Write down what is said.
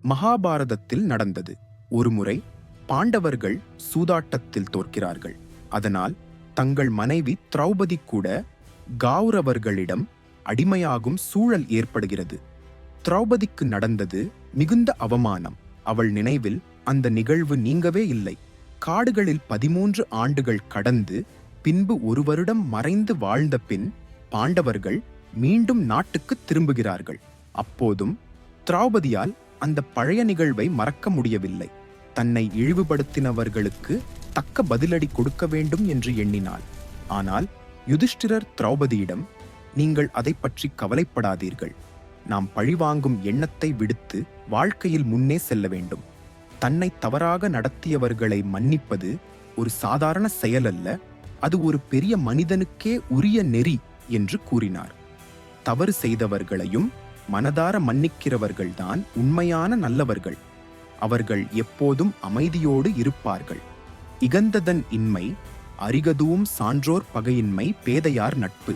மகாபாரதத்தில் நடந்தது. ஒருமுறை பாண்டவர்கள் சூதாட்டத்தில் தோற்கிறார்கள். அதனால் தங்கள் மனைவி திரௌபதி கூட கௌரவர்களிடம் அடிமையாகும் சூழல் ஏற்படுகிறது. திரௌபதிக்கு நடந்தது மிகுந்த அவமானம். அவள் நினைவில் அந்த நிகழ்வு நீங்கவே இல்லை. காடுகளில் 13 ஆண்டுகள் கடந்து பின்பு 1 வருடம் மறைந்து வாழ்ந்த பின் பாண்டவர்கள் மீண்டும் நாட்டுக்கு திரும்புகிறார்கள். அப்போதும் திரௌபதியால் அந்த பழைய நிகழ்வை மறக்க முடியவில்லை. தன்னை இழிவுபடுத்தினவர்களுக்கு தக்க பதிலடி கொடுக்க வேண்டும் என்று எண்ணினாள். ஆனால் யுதிஷ்டிரர் திரௌபதியிடம், நீங்கள் அதை பற்றி கவலைப்படாதீர்கள். நாம் பழிவாங்கும் எண்ணத்தை விடுத்து வாழ்க்கையில் முன்னே செல்ல வேண்டும். தன்னை தவறாக நடத்தியவர்களை மன்னிப்பது ஒரு சாதாரண செயல் அல்ல, அது ஒரு பெரிய மனிதனுக்கே உரிய நெறி என்று கூறினார். தவறு செய்தவர்களையும் மனதார மன்னிக்கிறவர்கள்தான் உண்மையான நல்லவர்கள். அவர்கள் எப்போதும் அமைதியோடு இருப்பார்கள். இகந்ததன் இன்மை, அரிகதூம் சான்றோர் பகையின்மை பேதையார் நட்பு.